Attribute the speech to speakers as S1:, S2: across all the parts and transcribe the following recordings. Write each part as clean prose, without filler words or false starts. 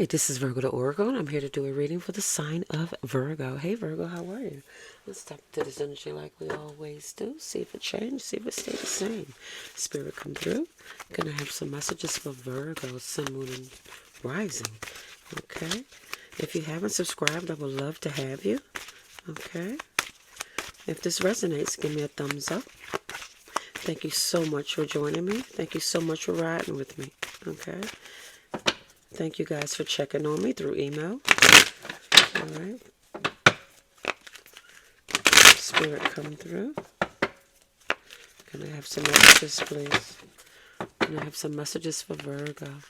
S1: Hi, this is Virgo the Oracle, and I'm here to do a reading for the sign of Virgo. Hey Virgo, how are you? Let's tap into this energy like we always do. See if it changed, see if it stayed the same. Spirit come through. Gonna have some messages for Virgo, Sun, Moon, and Rising. Okay? If you haven't subscribed, I would love to have you. Okay? If this resonates, give me a thumbs up. Thank you so much for joining me. Thank you so much for riding with me. Okay? Thank you guys for checking on me through email. All right. Spirit come through. Can I have some messages, please? Can I have some messages for Virgo?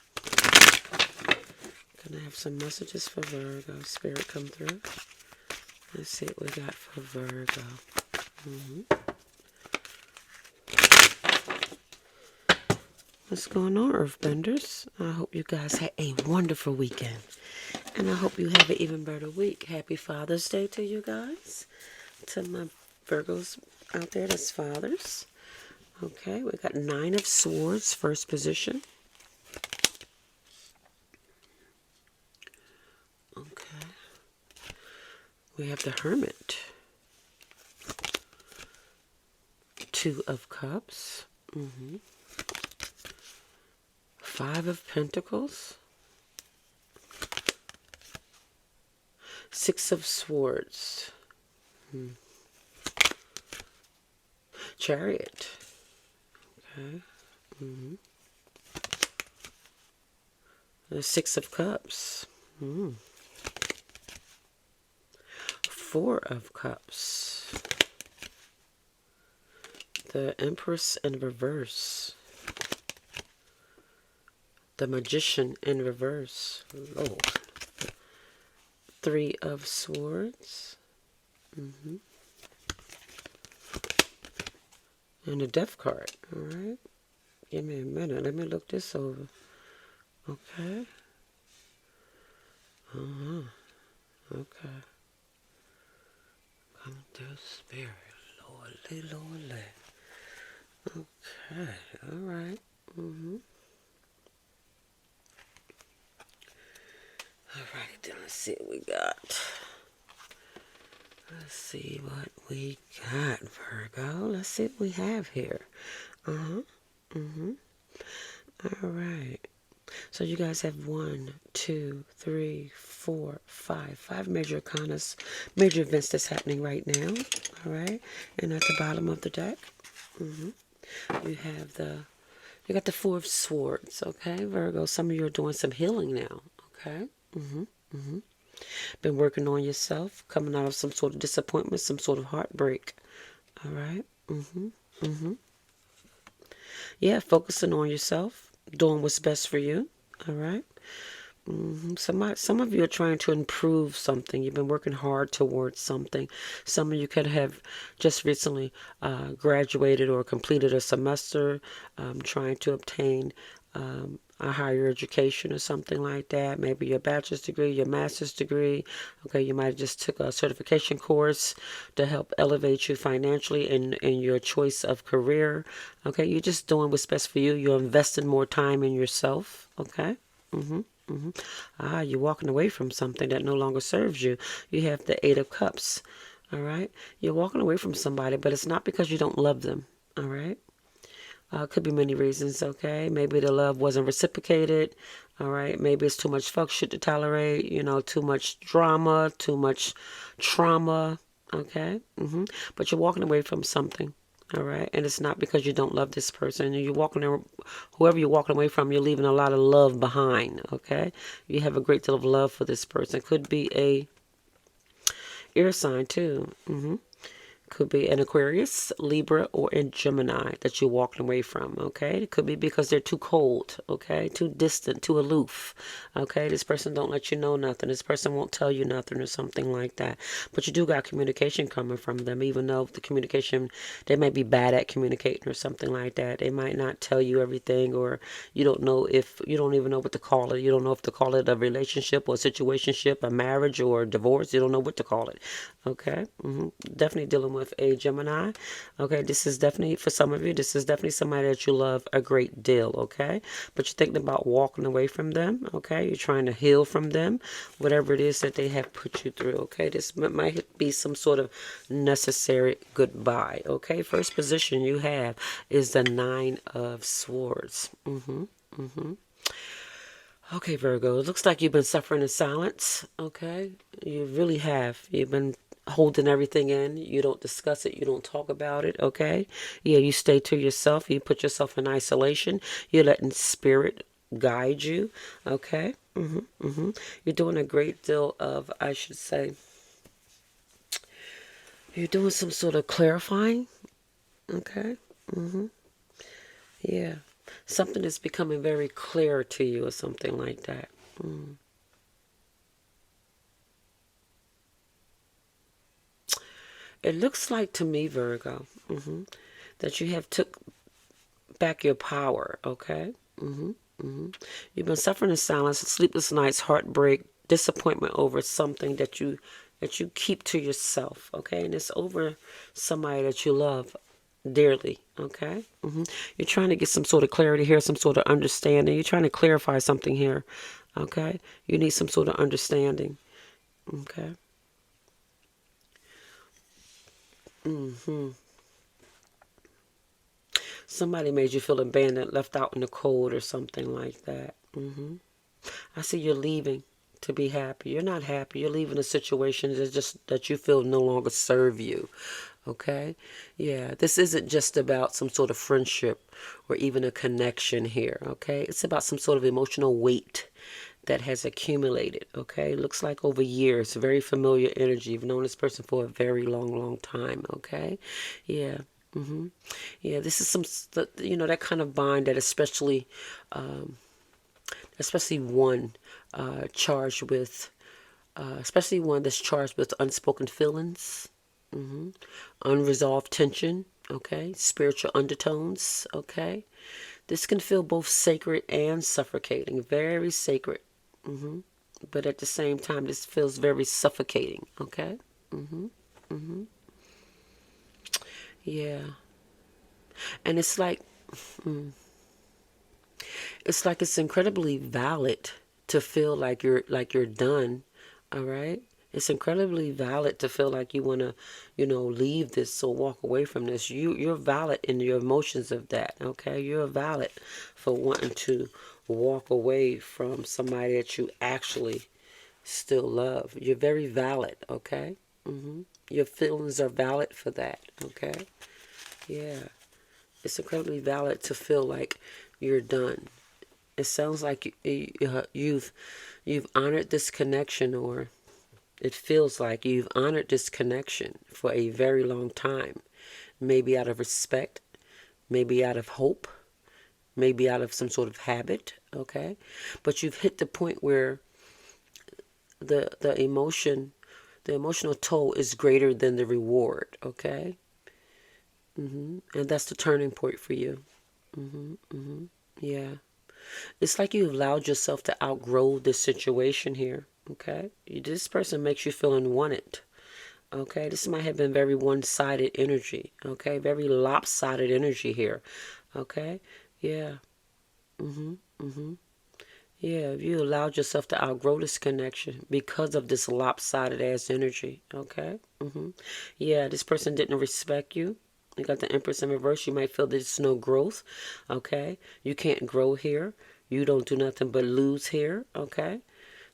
S1: Can I have some messages for Virgo? Spirit come through. Let's see what we got for Virgo. What's going on, Earthbenders? I hope you guys had a wonderful weekend. And I hope you have an even better week. Happy Father's Day to you guys. To my Virgos out there that's fathers. Okay, we got 9 of Swords, first position. Okay. We have the Hermit. 2 of Cups. 5 of Pentacles. 6 of Swords. Chariot. Okay. The 6 of Cups. 4 of Cups. The Empress in reverse. The Magician in reverse. Lord. 3 of Swords. And the Death card. Alright. Give me a minute. Let me look this over. Okay. Okay. Come through Spirit. Lordly, Lordly. Okay. Alright. Alright, then let's see what we got. Let's see what we got, Virgo. Let's see what we have here. Alright. So you guys have 1, 2, 3, 4, 5. 5 major arcanas, major events that's happening right now. Alright. And at the bottom of the deck, you have you got the 4 of Swords, okay, Virgo. Some of you are doing some healing now, okay? Been working on yourself, coming out of some sort of disappointment, some sort of heartbreak. All right. Yeah, focusing on yourself, doing what's best for you. All right. Some of you are trying to improve something. You've been working hard towards something. Some of you could have just recently graduated or completed a semester, trying to obtain a higher education or something like that. Maybe your bachelor's degree, your master's degree. Okay, you might have just took a certification course to help elevate you financially in your choice of career. Okay, you're just doing what's best for you. You're investing more time in yourself. Okay. You're walking away from something that no longer serves you. You have the 8 of Cups. All right. You're walking away from somebody, but it's not because you don't love them. All right. Could be many reasons, okay? Maybe the love wasn't reciprocated, all right? Maybe it's too much fuck shit to tolerate, you know, too much drama, too much trauma, okay? But you're walking away from something, all right? And it's not because you don't love this person. Whoever you're walking away from, you're leaving a lot of love behind, okay? You have a great deal of love for this person. Could be a air sign, too. Could be an Aquarius, Libra, or a Gemini that you're walking away from, okay? It could be because they're too cold, okay? Too distant, too aloof, okay? This person don't let you know nothing. This person won't tell you nothing or something like that. But you do got communication coming from them, even though the communication, they might be bad at communicating or something like that. They might not tell you everything, or you don't even know what to call it. You don't know if to call it a relationship or a situationship, a marriage or a divorce. You don't know what to call it, okay? Definitely dealing with with a Gemini. Okay, this is definitely, for some of you, this is definitely somebody that you love a great deal, okay? But you're thinking about walking away from them, okay? You're trying to heal from them, whatever it is that they have put you through, okay? This might be some sort of necessary goodbye, okay? First position you have is the Nine of Swords. Okay, Virgo, it looks like you've been suffering in silence, okay? You really have. You've been holding everything in. You don't discuss it. You don't talk about it, okay? Yeah, you stay to yourself. You put yourself in isolation. You're letting spirit guide you, okay? You're doing a great deal of, I should say, you're doing some sort of clarifying, okay? Yeah. Something is becoming very clear to you or something like that. It looks like to me, Virgo, that you have took back your power, okay? You've been suffering in silence, sleepless nights, heartbreak, disappointment over something that you keep to yourself, okay? And it's over somebody that you love dearly, okay? You're trying to get some sort of clarity here, some sort of understanding. You're trying to clarify something here, okay? You need some sort of understanding, okay? Somebody made you feel abandoned, left out in the cold or something like that. I see you're leaving to be happy. You're not happy. You're leaving a situation that's just that you feel no longer serve you. Okay? Yeah, this isn't just about some sort of friendship or even a connection here. Okay? It's about some sort of emotional weight that has accumulated. Okay? Looks like over years. Very familiar energy. You've known this person for a very long, long time. Okay? Yeah. Yeah, this is some, that kind of bond that especially one charged with, especially one that's charged with unspoken feelings, unresolved tension, okay, spiritual undertones, okay. This can feel both sacred and suffocating, very sacred, but at the same time, this feels very suffocating, okay. Yeah, and it's incredibly valid to feel like you're done. All right, it's incredibly valid to feel like you want to leave this or walk away from this. You're valid in your emotions of that. Okay, you're valid for wanting to walk away from somebody that you actually still love. You're very valid. Okay. Your feelings are valid for that. Okay. Yeah, it's incredibly valid to feel like you're done. It sounds like you've honored this connection, or it feels like you've honored this connection for a very long time. Maybe out of respect, maybe out of hope, maybe out of some sort of habit, okay? But you've hit the point where the emotional toll is greater than the reward, okay? And that's the turning point for you. Yeah. It's like you've allowed yourself to outgrow this situation here. Okay. This person makes you feel unwanted. Okay. This might have been very one-sided energy. Okay. Very lopsided energy here. Okay. Yeah. Yeah. You allowed yourself to outgrow this connection because of this lopsided ass energy. Okay. Yeah. This person didn't respect you. You got the Empress in reverse. You might feel there's no growth. Okay. You can't grow here. You don't do nothing but lose here. Okay.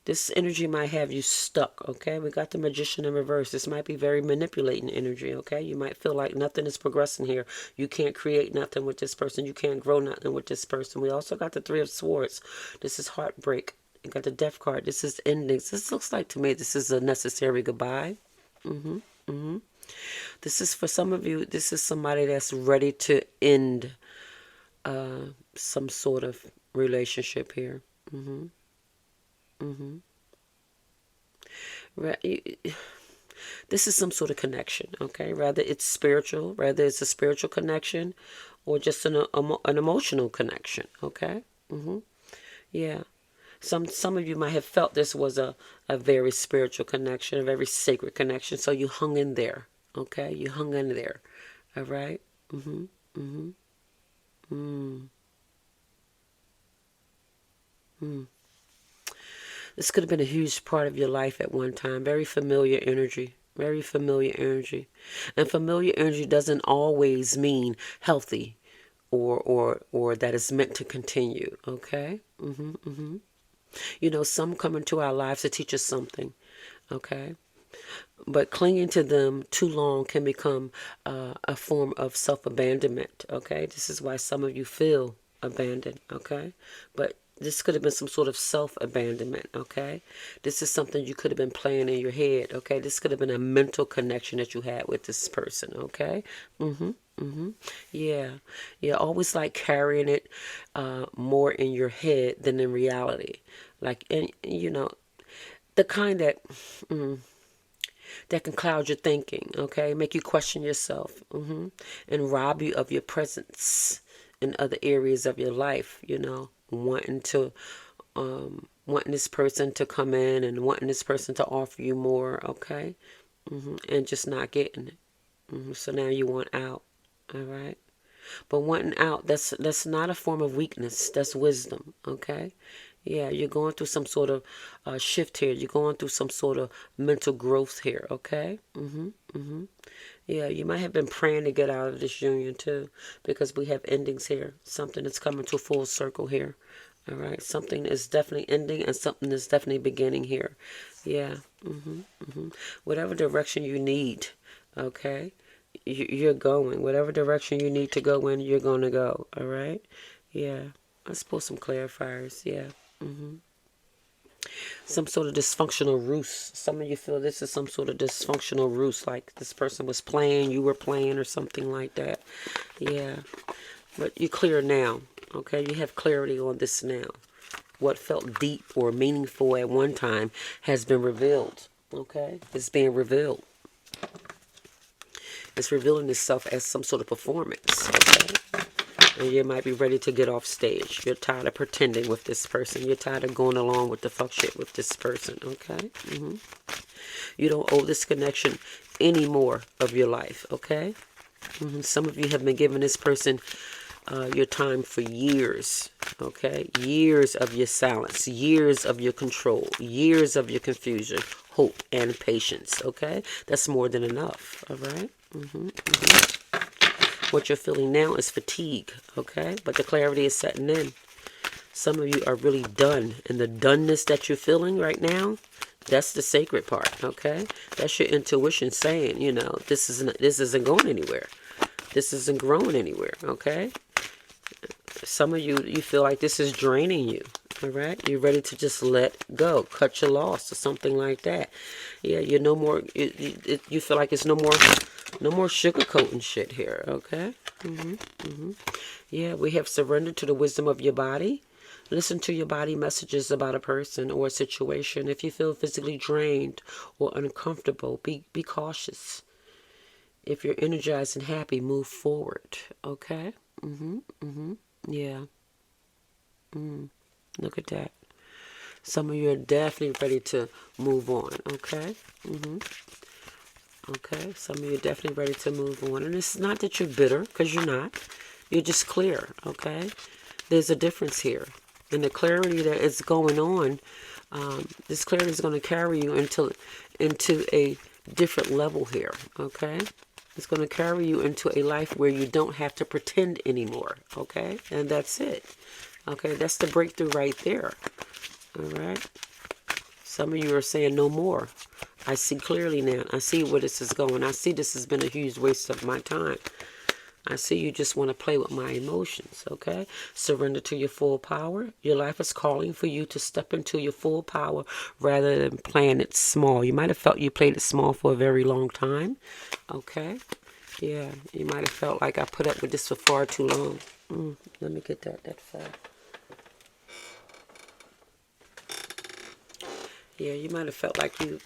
S1: This energy might have you stuck. Okay. We got the Magician in reverse. This might be very manipulating energy. Okay. You might feel like nothing is progressing here. You can't create nothing with this person. You can't grow nothing with this person. We also got the Three of Swords. This is heartbreak. You got the Death card. This is endings. This looks like to me this is a necessary goodbye. This is for some of you, this is somebody that's ready to end some sort of relationship here. This is some sort of connection, okay? Rather it's spiritual, rather it's a spiritual connection or just an emotional connection, okay? Yeah. Some of you might have felt this was a very spiritual connection, a very sacred connection, so you hung in there. Okay? You hung in there. All right? Mm-hmm. Mm-hmm. Mm. Mm. This could have been a huge part of your life at one time. Very familiar energy. Very familiar energy. And familiar energy doesn't always mean healthy or that it's meant to continue. Okay? Mm-hmm. Mm-hmm. You know, some come into our lives to teach us something. Okay? But clinging to them too long can become a form of self-abandonment. Okay? This is why some of you feel abandoned. Okay? But this could have been some sort of self-abandonment. Okay? This is something you could have been playing in your head. Okay? This could have been a mental connection that you had with this person. Okay? Mm-hmm. Mm-hmm. Yeah. Yeah. Always like carrying it more in your head than in reality. Like, and you know, the kind that... that can cloud your thinking, okay? Make you question yourself, and rob you of your presence in other areas of your life, you know, wanting this person to come in and wanting this person to offer you more, okay? And just not getting it. So now you want out, all right? But wanting out, that's not a form of weakness. That's wisdom, okay? Yeah, you're going through some sort of shift here. You're going through some sort of mental growth here, okay? Yeah, you might have been praying to get out of this union too, because we have endings here. Something that's coming to full circle here. All right, something is definitely ending and something is definitely beginning here. Yeah, whatever direction you need, okay? You're going. Whatever direction you need to go in, you're going to go. All right? Yeah. Let's pull some clarifiers. Yeah. Some sort of dysfunctional roost. Some of you feel this is some sort of dysfunctional roost, like this person was playing, you were playing, or something like that. Yeah. But you're clear now. Okay? You have clarity on this now. What felt deep or meaningful at one time has been revealed. Okay? It's being revealed. It's revealing itself as some sort of performance, okay? And you might be ready to get off stage. You're tired of pretending with this person. You're tired of going along with the fuck shit with this person, okay? You don't owe this connection any more of your life, okay? Some of you have been giving this person your time for years, okay? Years of your silence, years of your control, years of your confusion, hope, and patience, okay? That's more than enough, all right? What you're feeling now is fatigue, okay? But the clarity is setting in. Some of you are really done, and the doneness that you're feeling right now, that's the sacred part, okay? That's your intuition saying, you know, this isn't going anywhere. This isn't growing anywhere, okay? Some of you feel like this is draining you, all right? You're ready to just let go, cut your loss or something like that. Yeah, you're no more, you feel like it's no more sugarcoating shit here, okay? Yeah, we have surrendered to the wisdom of your body. Listen to your body messages about a person or a situation. If you feel physically drained or uncomfortable, be cautious. If you're energized and happy, move forward, okay? Yeah. Look at that. Some of you are definitely ready to move on, okay? Okay, some of you are definitely ready to move on. And it's not that you're bitter, because you're not. You're just clear, okay? There's a difference here. And the clarity that is going on, this clarity is going to carry you into a different level here, okay? It's going to carry you into a life where you don't have to pretend anymore, okay? And that's it. Okay, that's the breakthrough right there. All right? Some of you are saying no more. I see clearly now. I see where this is going. I see this has been a huge waste of my time. I see you just want to play with my emotions, okay? Surrender to your full power. Your life is calling for you to step into your full power rather than playing it small. You might have felt you played it small for a very long time, okay? Yeah, you might have felt like I put up with this for far too long. Let me get that fell. Yeah, you might have felt like you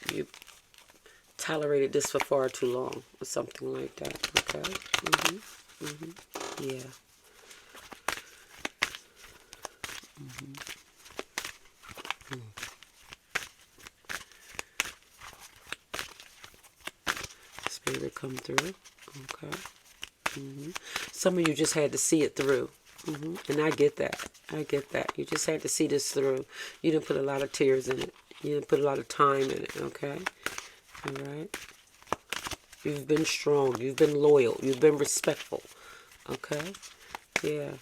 S1: tolerated this for far too long or something like that, okay? Yeah. Spirit come through. Okay. Some of you just had to see it through. And I get that. I get that. You just had to see this through. You didn't put a lot of tears in it. You didn't put a lot of time in it, okay? All right? You've been strong. You've been loyal. You've been respectful, okay? Yeah.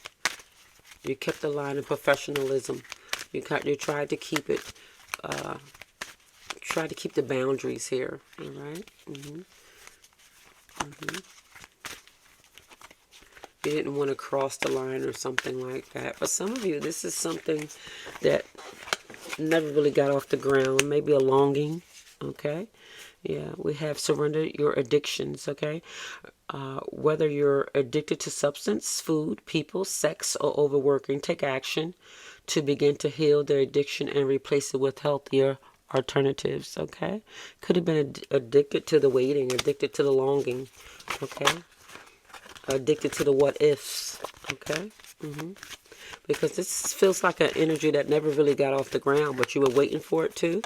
S1: You kept the line of professionalism. You tried to keep it, try to keep the boundaries here, all right? You didn't want to cross the line or something like that. For some of you, this is something that never really got off the ground. Maybe a longing, okay? Yeah, we have surrender your addictions, okay? Whether you're addicted to substance, food, people, sex, or overworking, take action to begin to heal their addiction and replace it with healthier alternatives, okay? Could have been addicted to the waiting, addicted to the longing, okay? Addicted to the what ifs, okay? Because this feels like an energy that never really got off the ground, but you were waiting for it to,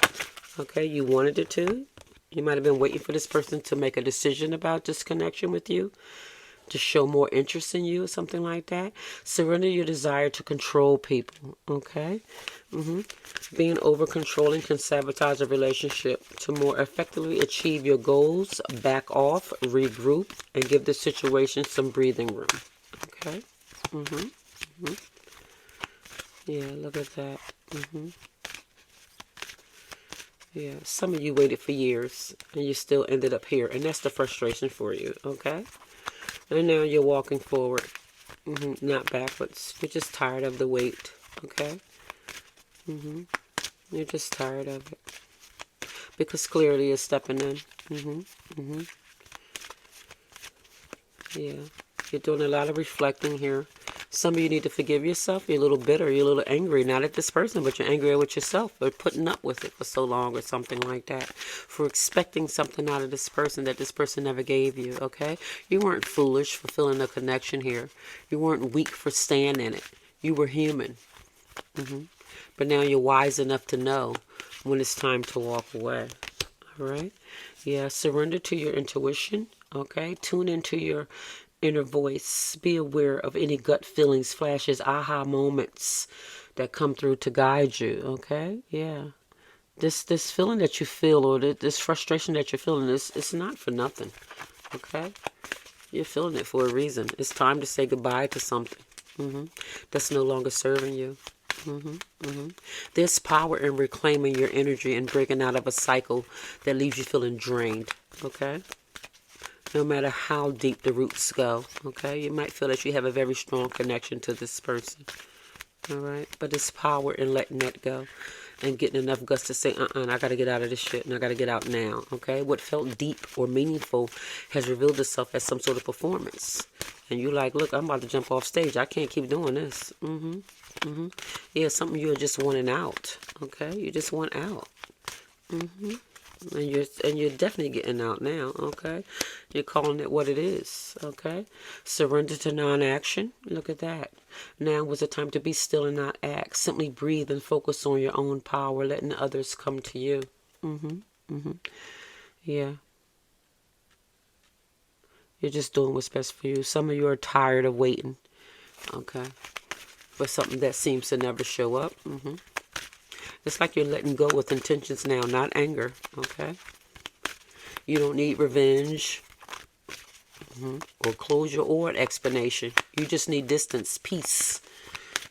S1: okay? You wanted it to. You might have been waiting for this person to make a decision about this connection with you, to show more interest in you or something like that. Surrender your desire to control people, okay? Being over-controlling can sabotage a relationship. To more effectively achieve your goals, back off, regroup, and give the situation some breathing room, okay? Yeah, look at that. Yeah, some of you waited for years, and you still ended up here, and that's the frustration for you, okay? And now you're walking forward, not backwards. You're just tired of the wait, okay? You're just tired of it. Because clearly you're stepping in. Yeah, you're doing a lot of reflecting here. Some of you need to forgive yourself. You're a little bitter. You're a little angry. Not at this person, but you're angry with yourself for putting up with it for so long or something like that. For expecting something out of this person that this person never gave you, okay? You weren't foolish for feeling a connection here. You weren't weak for staying in it. You were human. But now you're wise enough to know when it's time to walk away. All right? Yeah, surrender to your intuition, okay? Tune into your inner voice. Be aware of any gut feelings, flashes, aha moments that come through to guide you, okay? Yeah. This feeling that you feel, or this frustration that you're feeling, it's not for nothing, okay? You're feeling it for a reason. It's time to say goodbye to something that's no longer serving you. There's power in reclaiming your energy and breaking out of a cycle that leaves you feeling drained, okay? No matter how deep the roots go, okay? You might feel that you have a very strong connection to this person, all right? But there's power in letting that go and getting enough guts to say, I got to get out of this shit, and I got to get out now, okay? What felt deep or meaningful has revealed itself as some sort of performance. And you're like, look, I'm about to jump off stage. I can't keep doing this. Yeah, something you're just wanting out, okay? You just want out. And you're definitely getting out now, okay? You're calling it what it is, okay? Surrender to non-action. Look at that. Now was the time to be still and not act. Simply breathe and focus on your own power, letting others come to you. Yeah. You're just doing what's best for you. Some of you are tired of waiting, okay? For something that seems to never show up. It's like you're letting go with intentions now, not anger, okay? You don't need revenge or closure or an explanation. You just need distance, peace,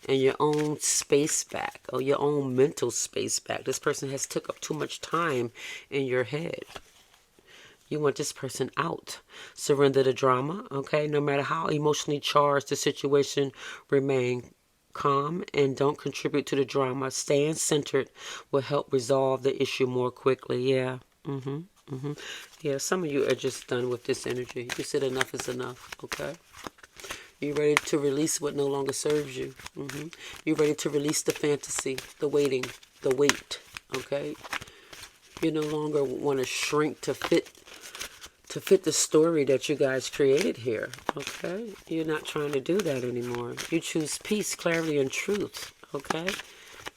S1: and your own space back, or your own mental space back. This person has took up too much time in your head. You want this person out. Surrender the drama, okay? No matter how emotionally charged the situation, remain calm and don't contribute to the drama. Staying centered will help resolve the issue more quickly. Yeah. Yeah, some of you are just done with this energy. You said enough is enough, okay? You're ready to release what no longer serves you. You're ready to release the fantasy, the waiting, the wait, okay? You no longer want to shrink to fit the story that you guys created here, okay? You're not trying to do that anymore. You choose peace, clarity, and truth, okay?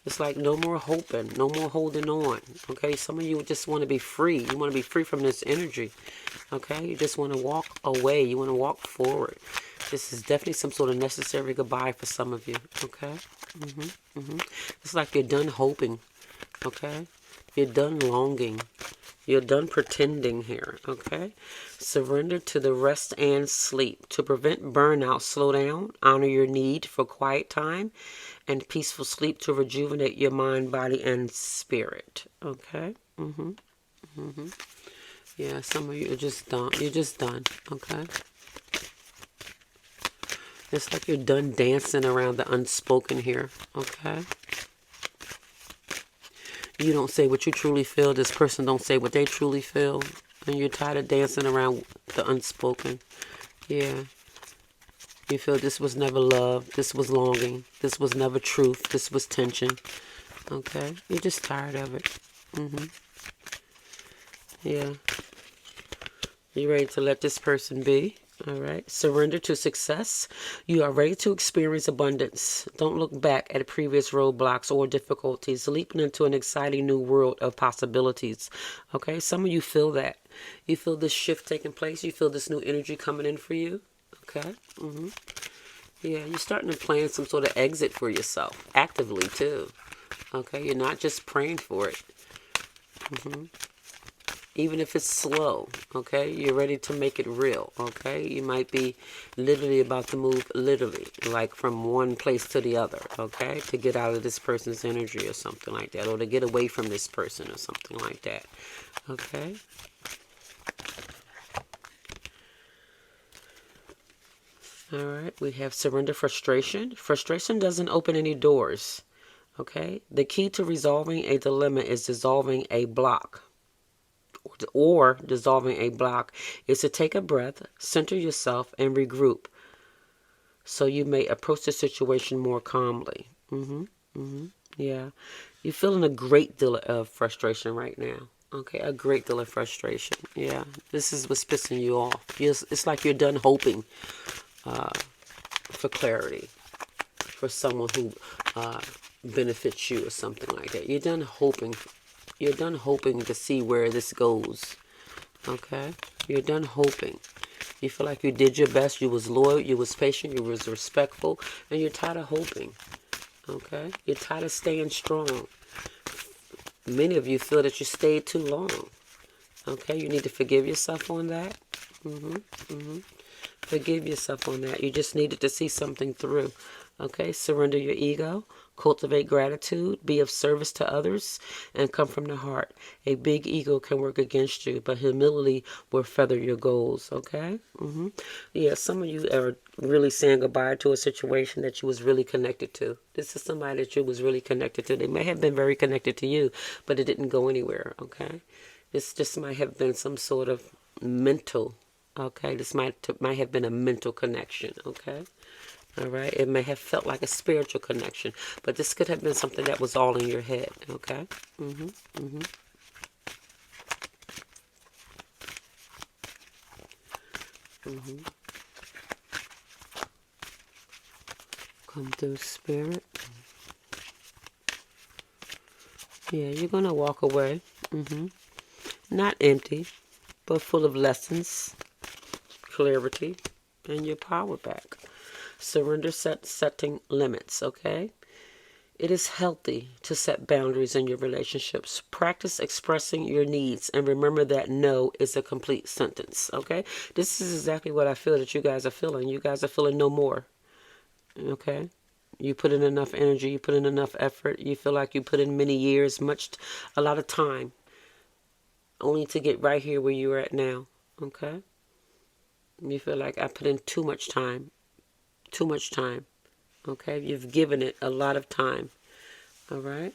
S1: It's like no more hoping, no more holding on. Okay, some of you just want to be free. You want to be free from this energy. Okay, you just want to walk away. You want to walk forward. This is definitely some sort of necessary goodbye for some of you. Okay, it's like you're done hoping. Okay, you're done longing. You're done pretending here, okay? Surrender to the rest and sleep. To prevent burnout, slow down. Honor your need for quiet time and peaceful sleep to rejuvenate your mind, body, and spirit, okay? Yeah, some of you are just done. You're just done, okay? It's like you're done dancing around the unspoken here, okay? You don't say what you truly feel. This person don't say what they truly feel. And you're tired of dancing around the unspoken. Yeah. You feel this was never love. This was longing. This was never truth. This was tension. Okay? You're just tired of it. Yeah. You ready to let this person be? All right. Surrender to success. You are ready to experience abundance. Don't look back at previous roadblocks or difficulties. Leaping into an exciting new world of possibilities. Okay. Some of you feel that. You feel this shift taking place. You feel this new energy coming in for you. Okay. Yeah. You're starting to plan some sort of exit for yourself. Actively, too. Okay. You're not just praying for it. Even if it's slow, okay? You're ready to make it real, okay? You might be literally about to move, literally, like from one place to the other, okay? To get out of this person's energy or something like that, or to get away from this person or something like that, okay? All right, we have surrender frustration. Frustration doesn't open any doors, okay? The key to resolving a dilemma is dissolving a block. Or dissolving a block is to take a breath, center yourself, and regroup so you may approach the situation more calmly. Yeah. You're feeling a great deal of frustration right now. Okay, a great deal of frustration. Yeah, this is what's pissing you off. It's like you're done hoping for clarity, for someone who benefits you or something like that. You're done hoping. You're done hoping to see where this goes. Okay? You're done hoping. You feel like you did your best. You was loyal. You was patient. You was respectful. And you're tired of hoping. Okay? You're tired of staying strong. Many of you feel that you stayed too long. Okay? You need to forgive yourself on that. Forgive yourself on that. You just needed to see something through. Okay? Surrender your ego. Cultivate gratitude. Be of service to others. And come from the heart. A big ego can work against you, but humility will feather your goals. Okay? Yeah, some of you are really saying goodbye to a situation that you was really connected to. This is somebody that you was really connected to. They may have been very connected to you, but it didn't go anywhere. Okay? This just might have been some sort of mental. Okay, this might have been a mental connection, okay? All right, it may have felt like a spiritual connection, but this could have been something that was all in your head, okay? Come through, spirit. Yeah, you're gonna walk away. Not empty, but full of lessons, clarity, and your power back. Surrender setting limits, okay? It is healthy to set boundaries in your relationships. Practice expressing your needs and remember that no is a complete sentence, okay? This is exactly what I feel that you guys are feeling. You guys are feeling no more, okay? You put in enough energy, you put in enough effort, you feel like you put in many years, a lot of time, only to get right here where you're at now, okay? You feel like I put in too much time. Okay, you've given it a lot of time. All right.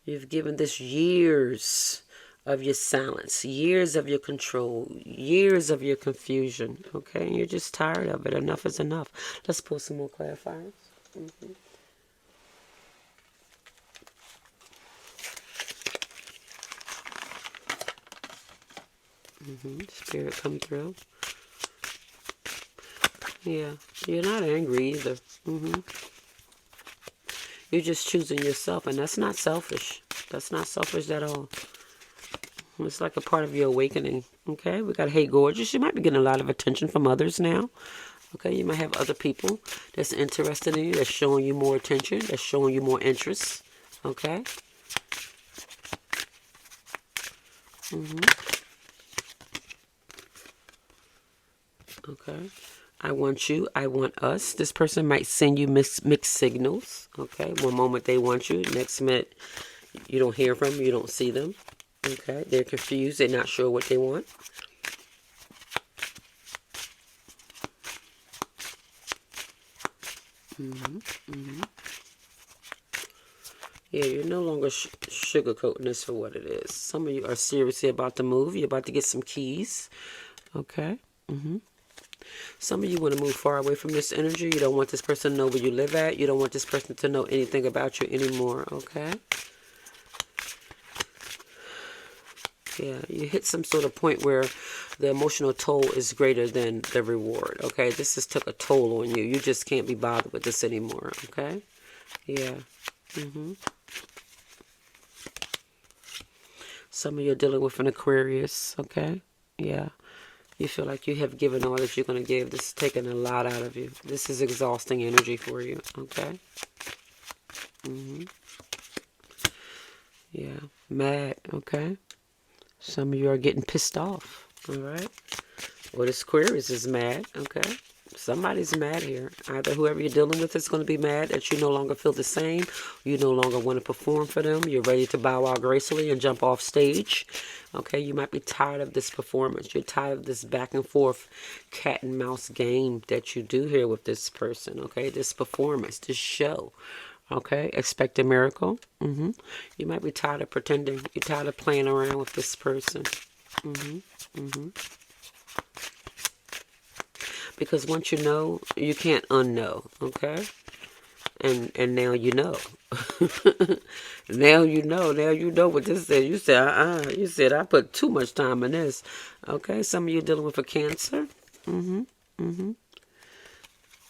S1: You've given this years of your silence, years of your control, years of your confusion. Okay, and you're just tired of it. Enough is enough. Let's pull some more clarifiers. Spirit, come through. Yeah, you're not angry either. You're just choosing yourself, and that's not selfish. That's not selfish at all. It's like a part of your awakening. Okay, we got Hey Gorgeous. You might be getting a lot of attention from others now. Okay, you might have other people that's interested in you, that's showing you more attention, that's showing you more interest. Okay. Okay. I want you. I want us. This person might send you mixed signals. Okay. One moment they want you. Next minute you don't hear from them. You don't see them. Okay. They're confused. They're not sure what they want. Yeah, you're no longer sugarcoating this for what it is. Some of you are seriously about to move. You're about to get some keys. Okay. Some of you want to move far away from this energy. You don't want this person to know where you live at. You don't want this person to know anything about you anymore. Okay. Yeah, you hit some sort of point where the emotional toll is greater than the reward. Okay, this has took a toll on you. You just can't be bothered with this anymore. Okay. Yeah. Some of you are dealing with an Aquarius. Okay. Yeah. You feel like you have given all that you're going to give. This is taking a lot out of you. This is exhausting energy for you. Okay. Yeah. Mad. Okay. Some of you are getting pissed off. All right. Well, this Aquarius is mad. Okay. Somebody's mad here. Either whoever you're dealing with is going to be mad that you no longer feel the same. You no longer want to perform for them. You're ready to bow out gracefully and jump off stage. Okay, you might be tired of this performance. You're tired of this back and forth cat and mouse game that you do here with this person. Okay, this performance, this show. Okay, expect a miracle. You might be tired of pretending. You're tired of playing around with this person. Because once you know, you can't unknow, okay? And now you know. Now you know what this is. You said, you said, I put too much time in this. Okay, some of you dealing with a Cancer.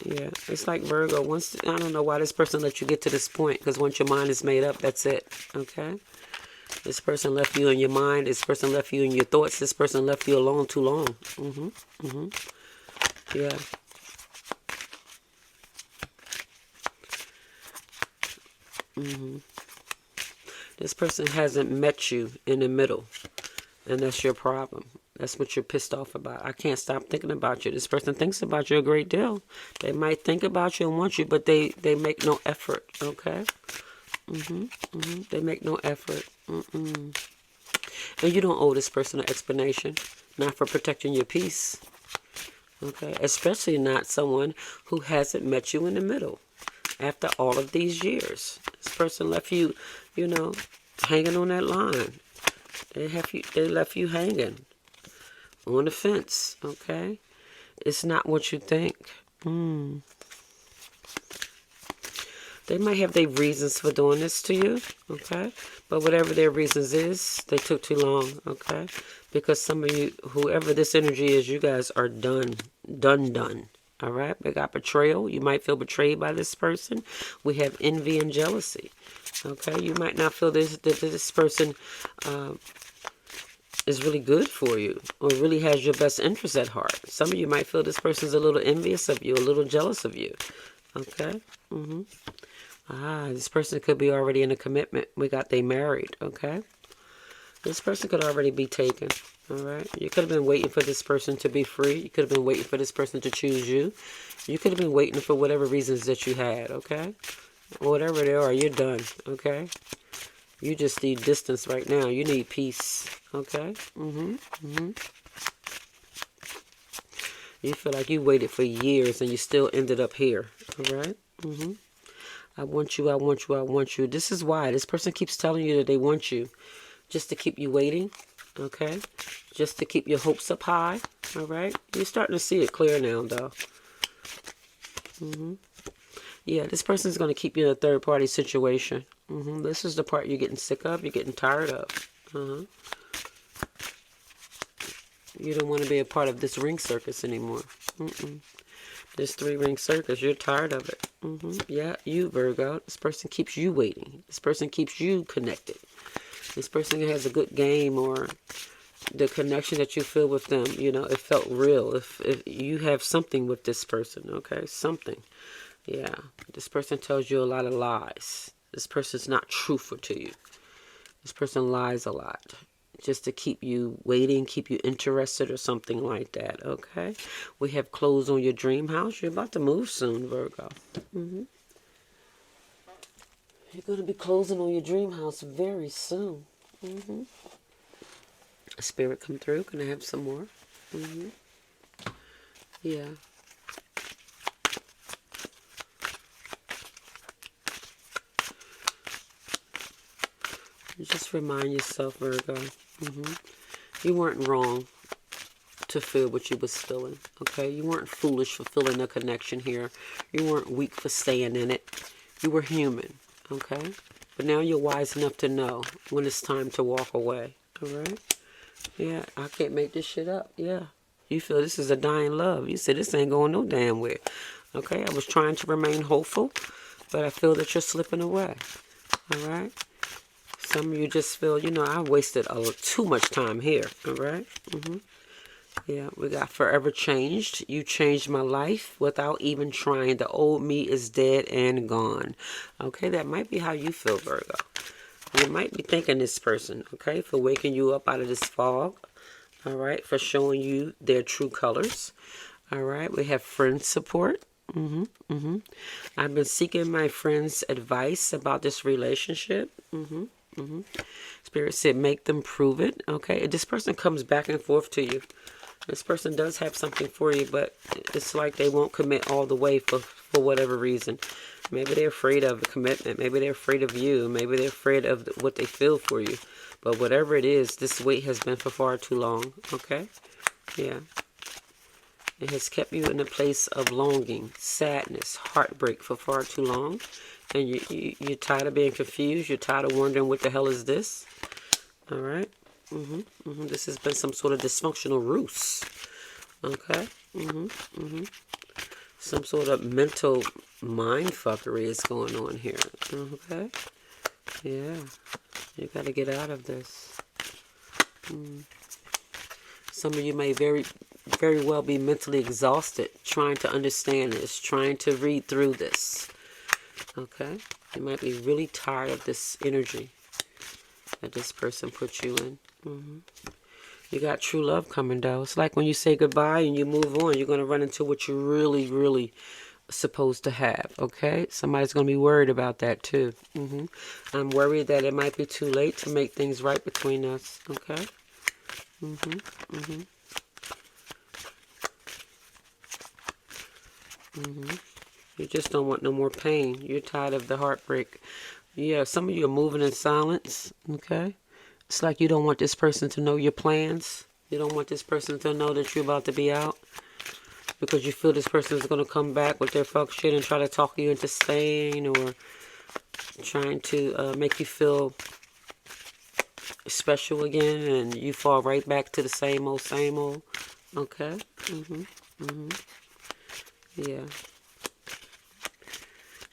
S1: Yeah, it's like Virgo. Once, I don't know why this person let you get to this point, because once your mind is made up, that's it, okay? This person left you in your mind. This person left you in your thoughts. This person left you alone too long. Yeah. This person hasn't met you in the middle, and that's your problem. That's what you're pissed off about. I can't stop thinking about you. This person thinks about you a great deal. They might think about you and want you, but they make no effort, okay? They make no effort. And you don't owe this person an explanation, not for protecting your peace. Okay, especially not someone who hasn't met you in the middle after all of these years. This person left you, you know, hanging on that line. They left you hanging on the fence. Okay, it's not what you think. They might have their reasons for doing this to you, okay? But whatever their reasons is, they took too long, okay? Because some of you, whoever this energy is, you guys are done, all right? We got betrayal. You might feel betrayed by this person. We have envy and jealousy, okay? You might not feel that this person is really good for you or really has your best interest at heart. Some of you might feel this person's a little envious of you, a little jealous of you, okay? This person could be already in a commitment. We got they married, okay? This person could already be taken, all right? You could have been waiting for this person to be free. You could have been waiting for this person to choose you. You could have been waiting for whatever reasons that you had, okay? Whatever they are, you're done, okay? You just need distance right now. You need peace, okay? You feel like you waited for years and you still ended up here, all right? I want you, I want you, I want you. This is why. This person keeps telling you that they want you. Just to keep you waiting, okay? Just to keep your hopes up high, all right? You're starting to see it clear now, though. Yeah, this person's going to keep you in a third-party situation. This is the part you're getting sick of, you're getting tired of. You don't want to be a part of this ring circus anymore. This 3-ring circus, you're tired of it. Yeah, you, Virgo. This person keeps you waiting. This person keeps you connected. This person has a good game, or the connection that you feel with them, you know, it felt real. If you have something with this person, okay, something. Yeah, this person tells you a lot of lies. This person's not truthful to you. This person lies a lot just to keep you waiting, keep you interested, or something like that, okay? We have clothes on your dream house. You're about to move soon, Virgo. You're going to be closing on your dream house very soon. Spirit come through. Can I have some more? Yeah. Just remind yourself, Virgo, you weren't wrong to feel what you was feeling, okay? You weren't foolish for feeling a connection here. You weren't weak for staying in it. You were human, okay? But now you're wise enough to know when it's time to walk away, all right? Yeah, I can't make this shit up, yeah. You feel this is a dying love. You said this ain't going no damn where, okay? I was trying to remain hopeful, but I feel that you're slipping away, all right? Some of you just feel, you know, I wasted too much time here, all right? Yeah, we got forever changed. You changed my life without even trying. The old me is dead and gone. Okay, that might be how you feel, Virgo. You might be thanking this person, okay, for waking you up out of this fog, all right, for showing you their true colors, all right? We have friend support. I've been seeking my friend's advice about this relationship. Spirit said, make them prove it, okay? This person comes back and forth to you. This person does have something for you, but it's like they won't commit all the way for whatever reason. Maybe they're afraid of the commitment. Maybe they're afraid of you. Maybe they're afraid of what they feel for you. But whatever it is, this wait has been for far too long, okay? Yeah. It has kept you in a place of longing, sadness, heartbreak for far too long. And you're tired of being confused. You're tired of wondering what the hell is this. All right? This has been some sort of dysfunctional ruse. Okay? Some sort of mental mind fuckery is going on here. Okay? Yeah. You got to get out of this. Some of you may very well be mentally exhausted trying to understand this, trying to read through this. Okay? You might be really tired of this energy that this person puts you in. You got true love coming, though. It's like when you say goodbye and you move on, you're going to run into what you're really, really supposed to have, okay? Somebody's going to be worried about that, too. I'm worried that it might be too late to make things right between us, okay? You just don't want no more pain. You're tired of the heartbreak. Yeah, some of you are moving in silence, okay? It's like you don't want this person to know your plans. You don't want this person to know that you're about to be out. Because you feel this person is going to come back with their fuck shit and try to talk you into staying, or trying to make you feel special again, and you fall right back to the same old, okay? Yeah.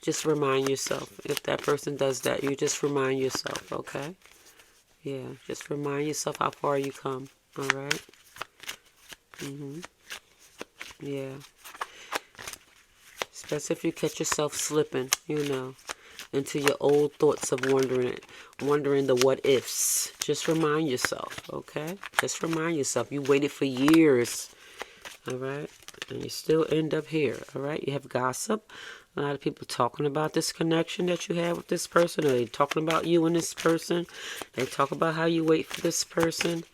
S1: Just remind yourself, if that person does that, you just remind yourself, okay? Yeah, just remind yourself how far you come, all right? Yeah. Especially if you catch yourself slipping, you know, into your old thoughts of wondering the what ifs. Just remind yourself, okay? Just remind yourself. You waited for years, all right? And you still end up here, all right? You have gossip. A lot of people talking about this connection that you have with this person, or they talking about you and this person. They talk about how you wait for this person,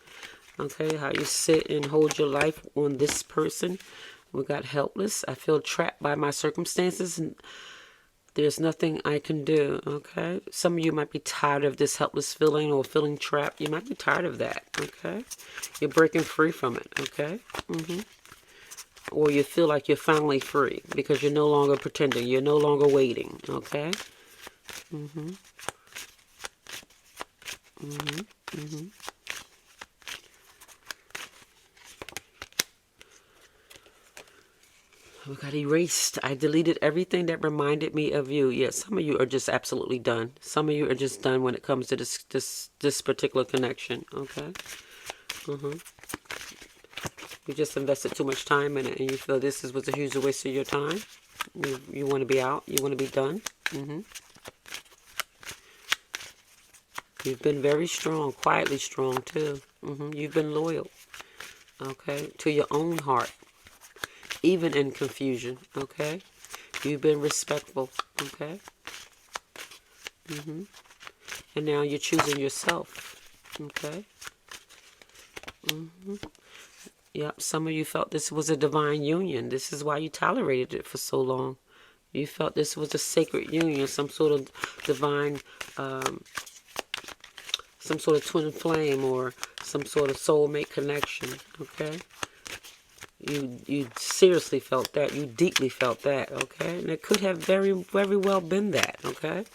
S1: okay? How you sit and hold your life on this person. We got helpless. I feel trapped by my circumstances, and there's nothing I can do, okay? Some of you might be tired of this helpless feeling, or feeling trapped. You might be tired of that, okay? You're breaking free from it, okay? Or you feel like you're finally free because you're no longer pretending. You're no longer waiting, okay? We got erased. I deleted everything that reminded me of you. Yeah, some of you are just absolutely done. Some of you are just done when it comes to this particular connection. Okay. You just invested too much time in it, and you feel this was a huge waste of your time. You want to be out. You want to be done. You've been very strong, quietly strong too. You've been loyal. Okay, to your own heart, even in confusion. Okay, you've been respectful. Okay. And now you're choosing yourself. Okay. Yep. Some of you felt this was a divine union. This is why you tolerated it for so long. You felt this was a sacred union, some sort of divine, some sort of twin flame or some sort of soulmate connection. Okay. You seriously felt that. You deeply felt that. Okay. And it could have very well been that. Okay.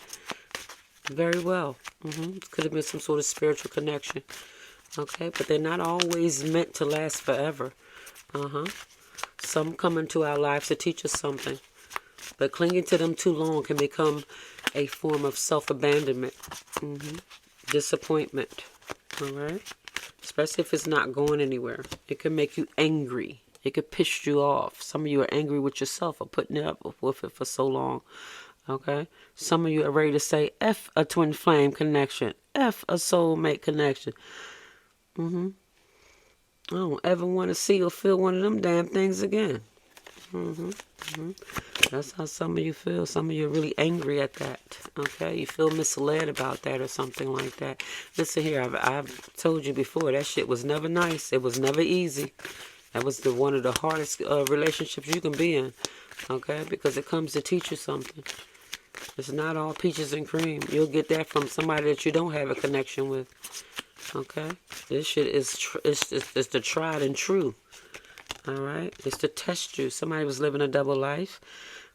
S1: Very well. It could have been some sort of spiritual connection. Okay, but they're not always meant to last forever. Some come into our lives to teach us something, but clinging to them too long can become a form of self-abandonment, disappointment. All right, especially if it's not going anywhere. It can make you angry. It could piss you off. Some of you are angry with yourself for putting up with it for so long. Okay, some of you are ready to say F a twin flame connection, F a soulmate connection. I don't ever want to see or feel one of them damn things again. That's how some of you feel. Some of you are really angry at that. Okay, you feel misled about that or something like that. Listen here, I've told you before, that shit was never nice. It was never easy. That was one of the hardest relationships you can be in. Okay, because it comes to teach you something. It's not all peaches and cream. You'll get that from somebody that you don't have a connection with. Okay, this shit is it's the tried and true. All right, it's to test you. Somebody was living a double life.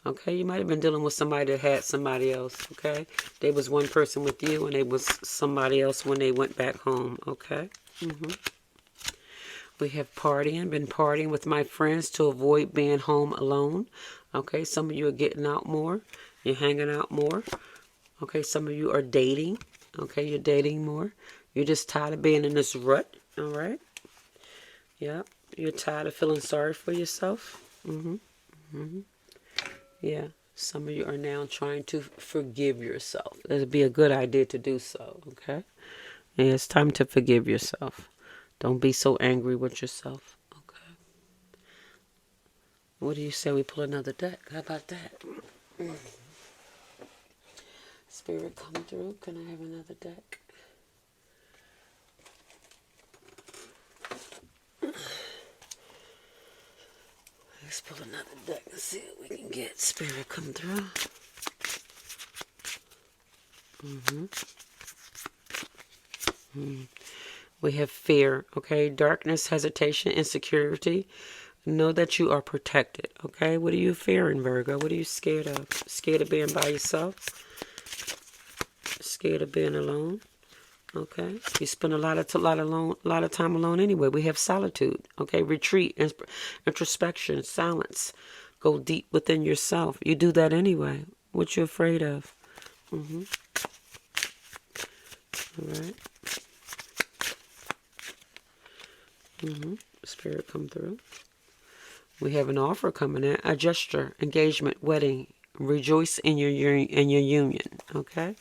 S1: Okay, you might have been dealing with somebody that had somebody else. Okay, they was one person with you and they was somebody else when they went back home. Okay. We have been partying with my friends to avoid being home alone. Okay, some of you are getting out more. You're hanging out more. Okay, some of you are dating. Okay, you're dating more. You're just tired of being in this rut, all right? Yeah, you're tired of feeling sorry for yourself. Yeah, some of you are now trying to forgive yourself. It'd be a good idea to do so, okay? Yeah, it's time to forgive yourself. Don't be so angry with yourself, okay? What do you say we pull another deck? How about that? Spirit, come through. Can I have another deck? Let's pull another deck and see what we can get. Spirit, come through. We have fear, okay? Darkness, hesitation, insecurity. Know that you are protected, okay? What are you fearing, Virgo? What are you scared of? Scared of being by yourself? Scared of being alone? Okay, you spend a lot of time alone anyway. We have solitude. Okay, retreat, introspection, silence. Go deep within yourself. You do that anyway. What you afraid of? All right. Spirit, come through. We have an offer coming in. A gesture, engagement, wedding. Rejoice in your union. Okay.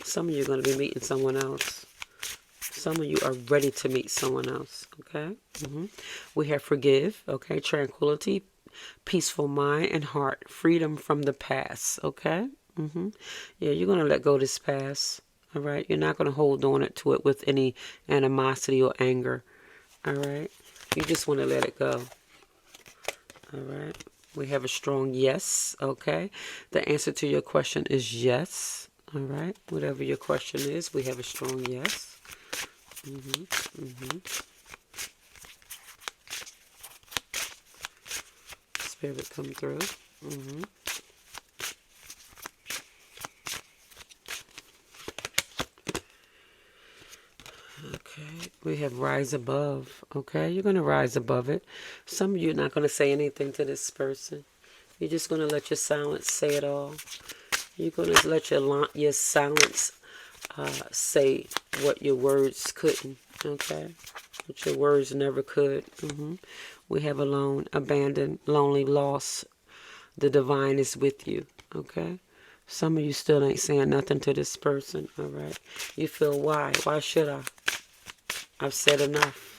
S1: Some of you are going to be meeting someone else. Some of you are ready to meet someone else, okay? We have forgive, okay? Tranquility, peaceful mind and heart, freedom from the past, okay? Yeah, you're going to let go of this past, all right? You're not going to hold on to it with any animosity or anger, all right? You just want to let it go, all right? We have a strong yes, okay? The answer to your question is yes, all right? Whatever your question is, we have a strong yes. Spirit, come through. Okay, we have rise above. Okay, you're going to rise above it. Some of you are not going to say anything to this person. You're just going to let your silence say it all. You're going to let your silence say what your words couldn't, okay? What your words never could. We have alone, abandoned, lonely, lost. The divine is with you, okay? Some of you still ain't saying nothing to this person, all right? You feel, why? Why should I? I've said enough.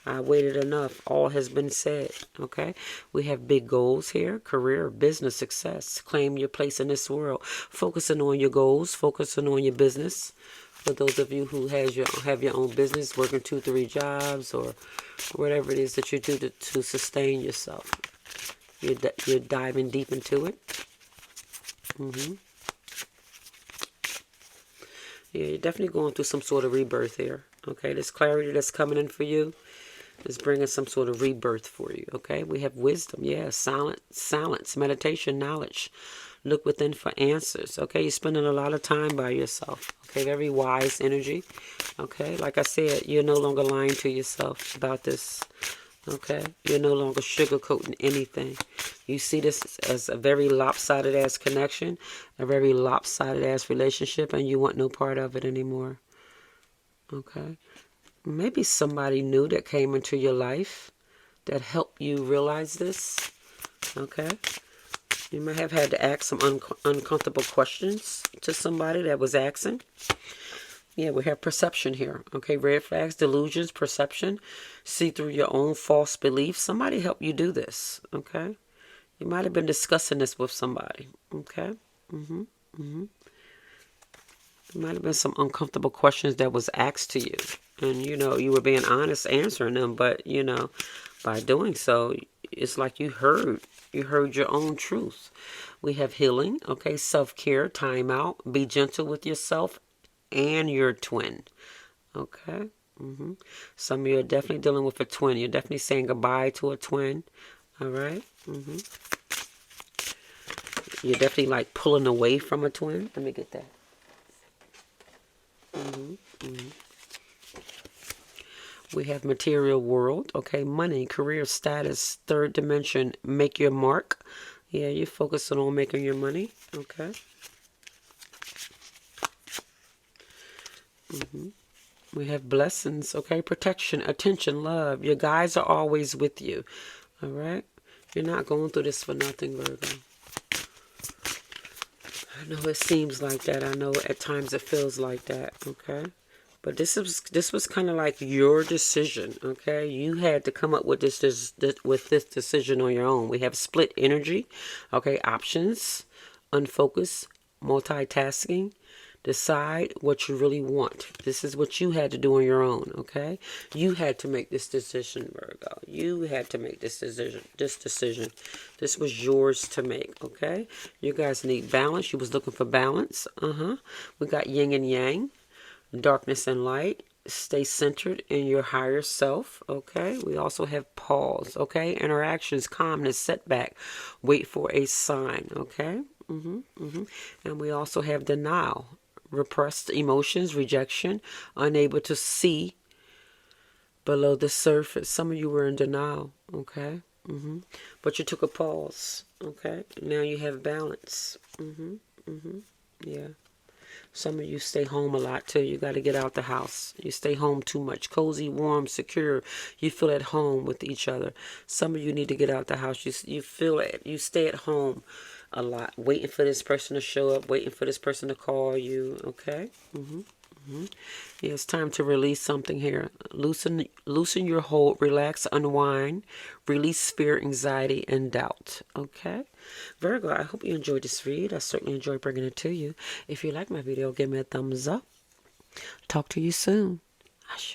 S1: I waited enough. All has been said, okay? We have big goals here, career, business, success. Claim your place in this world. Focusing on your goals, focusing on your business. For those of you who have your own business, working 2, 3 jobs, or whatever it is that you do to sustain yourself. You're diving deep into it. Yeah, you're definitely going through some sort of rebirth here. Okay, this clarity that's coming in for you is bringing some sort of rebirth for you. Okay, we have wisdom. Yeah, silence, meditation, knowledge. Look within for answers. Okay, you're spending a lot of time by yourself. Okay, very wise energy. Okay, like I said, you're no longer lying to yourself about this. Okay, you're no longer sugarcoating anything. You see this as a very lopsided ass connection, a very lopsided ass relationship, and you want no part of it anymore. Okay, maybe somebody new that came into your life that helped you realize this. Okay, you might have had to ask some uncomfortable questions to somebody that was asking. Yeah, we have perception here. Okay, red flags, delusions, perception. See through your own false beliefs. Somebody helped you do this. Okay, you might have been discussing this with somebody. Okay, there might have been some uncomfortable questions that was asked to you, and you were being honest answering them. But by doing so, it's like you heard your own truth. We have healing. Okay, self-care, time out. Be gentle with yourself and your twin. Okay. Some of you are definitely dealing with a twin. You're definitely saying goodbye to a twin. All right. You're definitely like pulling away from a twin. Let me get that. We have material world. Okay. Money, career, status, third dimension. Make your mark. Yeah, you're focusing on making your money. Okay. We have blessings, okay? Protection, attention, love. Your guides are always with you, all right? You're not going through this for nothing, Virgo. I know it seems like that. I know at times it feels like that, okay? But this was kind of like your decision, okay? You had to come up with this decision on your own. We have split energy, okay? Options, unfocused, multitasking. Decide what you really want. This is what you had to do on your own, okay? You had to make this decision, Virgo. You had to make this decision. This was yours to make, okay? You guys need balance. You was looking for balance. We got yin and yang, darkness and light. Stay centered in your higher self, okay? We also have pause, okay? Interactions, calmness, setback. Wait for a sign, okay? And we also have denial. Repressed emotions, rejection, unable to see below the surface. Some of you were in denial, okay? But you took a pause, okay? Now you have balance. Yeah. Some of you stay home a lot too. You got to get out the house. You stay home too much. Cozy, warm, secure. You feel at home with each other. Some of you need to get out the house. You feel it. You stay at home a lot, waiting for this person to show up, waiting for this person to call you. Okay. Yeah, it's time to release something here. Loosen your hold, relax, unwind, release fear, anxiety, and doubt. Okay, Virgo, I hope you enjoyed this read. I certainly enjoyed bringing it to you. If you like my video, give me a thumbs up. Talk to you soon. Asha.